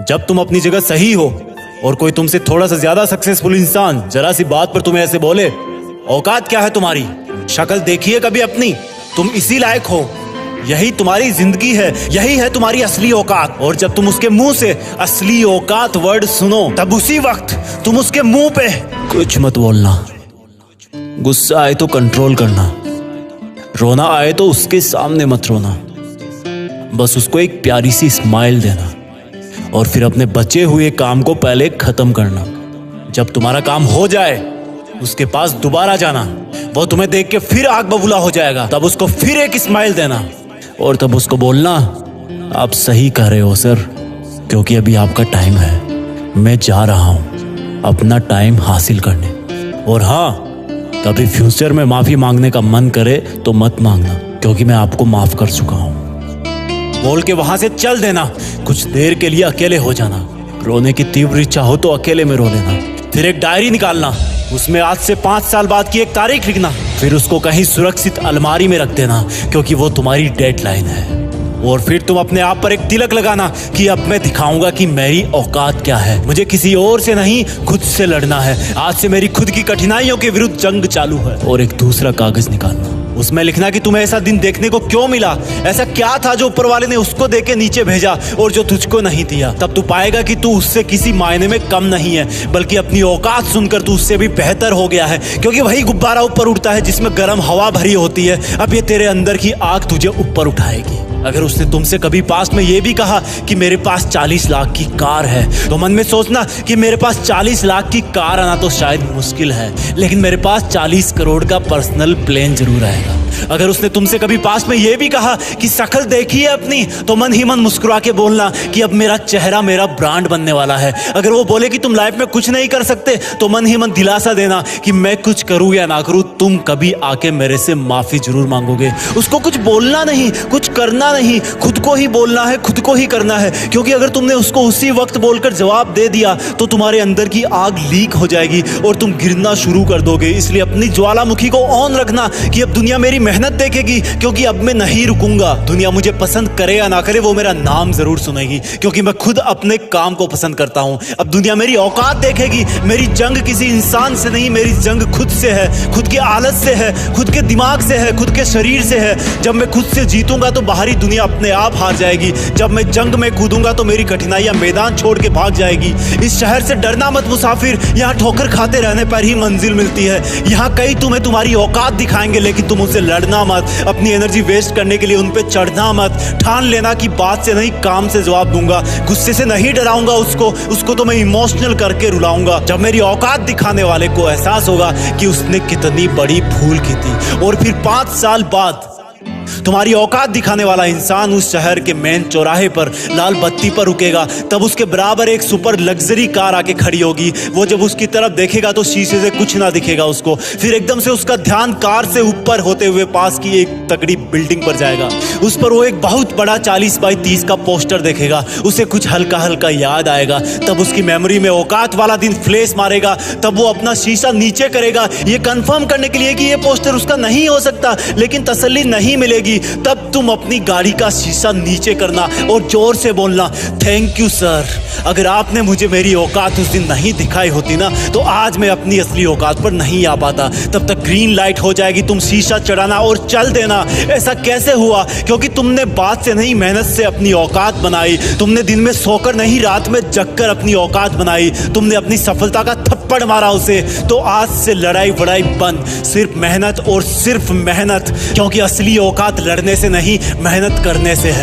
जब तुम अपनी जगह सही हो और कोई तुमसे थोड़ा सा ज्यादा सक्सेसफुल इंसान जरा सी बात पर तुम्हें ऐसे बोले, औकात क्या है तुम्हारी? शक्ल देखिए कभी अपनी, तुम इसी लायक हो, यही तुम्हारी जिंदगी है, यही है तुम्हारी असली औकात। और जब तुम उसके मुंह से असली औकात वर्ड सुनो, तब उसी वक्त तुम उसके मुंह पे कुछ मत बोलना। गुस्सा आए तो कंट्रोल करना, रोना आए तो उसके सामने मत रोना, बस उसको एक प्यारी सी स्माइल देना और फिर अपने बचे हुए काम को पहले खत्म करना। जब तुम्हारा काम हो जाए उसके पास दोबारा जाना, वो तुम्हें देख के फिर आग बबूला हो जाएगा, तब उसको फिर एक स्माइल देना और तब उसको बोलना, आप सही कह रहे हो सर, क्योंकि अभी आपका टाइम है, मैं जा रहा हूं अपना टाइम हासिल करने। और हाँ, कभी फ्यूचर में माफी मांगने का मन करे तो मत मांगना, क्योंकि मैं आपको माफ कर चुका हूं। बोल के वहां से चल देना, कुछ देर के लिए अकेले हो जाना, रोने की तीव्र इच्छा हो तो अकेले में रो लेना, फिर एक डायरी निकालना, उसमें आज से 5 साल बाद की एक तारीख लिखना, फिर उसको कहीं सुरक्षित अलमारी में रख देना, क्योंकि वो तुम्हारी डेडलाइन है। और फिर तुम अपने आप पर एक तिलक लगाना कि अब मैं दिखाऊंगा कि मेरी औकात क्या है, मुझे किसी और से नहीं खुद से लड़ना है, आज से मेरी खुद की कठिनाइयों के विरुद्ध जंग चालू है। और एक दूसरा कागज निकालना, उसमें लिखना कि तुम्हें ऐसा दिन देखने को क्यों मिला, ऐसा क्या था जो ऊपर वाले ने उसको देके नीचे भेजा और जो तुझको नहीं दिया। तब तू पाएगा कि तू उससे किसी मायने में कम नहीं है, बल्कि अपनी औकात सुनकर तू उससे भी बेहतर हो गया है, क्योंकि वही गुब्बारा ऊपर उड़ता है जिसमें गर्म हवा भरी होती है। अब ये तेरे अंदर की आग तुझे ऊपर उठाएगी। अगर उसने तुमसे कभी पास्ट में ये भी कहा कि मेरे पास 40 लाख की कार है, तो मन में सोचना कि मेरे पास 40 लाख की कार आना तो शायद मुश्किल है, लेकिन मेरे पास 40 करोड़ का पर्सनल प्लेन जरूर आएगा। अगर उसने तुमसे कभी पास्ट में ये भी कहा कि शक्ल देखिए अपनी, तो मन ही मन मुस्कुरा के बोलना कि अब मेरा चेहरा मेरा ब्रांड बनने वाला है। अगर वो बोले कि तुम लाइफ में कुछ नहीं कर सकते, तो मन ही मन दिलासा देना कि मैं कुछ करूं या ना करूं, तुम कभी आके मेरे से माफी जरूर मांगोगे। उसको कुछ बोलना नहीं, कुछ करना नहीं, खुद को ही बोलना है, खुद को ही करना है, क्योंकि अगर तुमने उसको उसी वक्त बोलकर जवाब दे दिया तो तुम्हारे अंदर की आग लीक हो जाएगी और तुम गिरना शुरू कर दोगे। इसलिए अपनी ज्वालामुखी को ऑन रखना कि अब दुनिया मेरी मेहनत देखेगी, क्योंकि अब मैं नहीं रुकूंगा। दुनिया मुझे पसंद करे या ना करे, वो मेरा नाम जरूर सुनेगी, क्योंकि मैं खुद अपने काम को पसंद करता हूं। अब दुनिया मेरी औकात देखेगी। मेरी जंग किसी इंसान से नहीं, मेरी जंग खुद से है, खुद की आदत से है, खुद के दिमाग से है, खुद के शरीर से है। जब मैं खुद से जीतूंगा तो बाहरी दुनिया अपने आप हार जाएगी। जब मैं जंग में कूदूंगा तो मेरी कठिनाइयां मैदान छोड़ के भाग जाएगी। इस शहर से डरना मत मुसाफिर, यहाँ ठोकर खाते रहने पर ही मंजिल मिलती है। यहाँ कई तुम्हें तुम्हारी औकात दिखाएंगे, लेकिन तुम उनसे लड़ना मत, अपनी एनर्जी वेस्ट करने के लिए उन पे चढ़ना मत। ठान लेना कि बात से नहीं काम से जवाब दूंगा, गुस्से से नहीं डराऊंगा उसको तो मैं इमोशनल करके रुलाऊंगा। जब मेरी औकात दिखाने वाले को एहसास होगा कि उसने कितनी बड़ी भूल की थी, और फिर 5 साल बाद तुम्हारी औकात दिखाने वाला इंसान उस शहर के मेन चौराहे पर लाल बत्ती पर रुकेगा, तब उसके बराबर एक सुपर लग्जरी कार आके खड़ी होगी। वो जब उसकी तरफ देखेगा तो शीशे से कुछ ना दिखेगा उसको। फिर एकदम से उसका ध्यान कार से ऊपर होते हुए पास की एक तगड़ी बिल्डिंग पर जाएगा। उस पर वो एक बहुत बड़ा 40 बाई 30 का पोस्टर देखेगा। उसे कुछ हल्का हल्का याद आएगा। तब उसकी मेमोरी में औकात वाला दिन फ्लैश मारेगा। तब वो अपना शीशा नीचे करेगा, ये कंफर्म करने के लिए कि ये पोस्टर उसका नहीं हो सकता, लेकिन तसल्ली नहीं मिलेगी। तब तुम अपनी गाड़ी का शीशा नीचे करना और जोर से बोलना, थैंक यू सर, अगर आपने मुझे मेरी औकात उस दिन नहीं दिखाई होती ना, तो आज मैं अपनी असली औकात पर नहीं आ पाता। तब तक ग्रीन लाइट हो जाएगी, तुम शीशा चढ़ाना और चल देना। ऐसा कैसे हुआ? क्योंकि तुमने बात से नहीं मेहनत से अपनी औकात बनाई। तुमने दिन में सोकर नहीं रात में जगकर अपनी औकात बनाई। तुमने अपनी सफलता का थप्पड़ मारा उसे। तो आज से लड़ाई वड़ाई बंद, सिर्फ मेहनत और सिर्फ मेहनत, क्योंकि असली औकात लड़ने से नहीं मेहनत करने से है।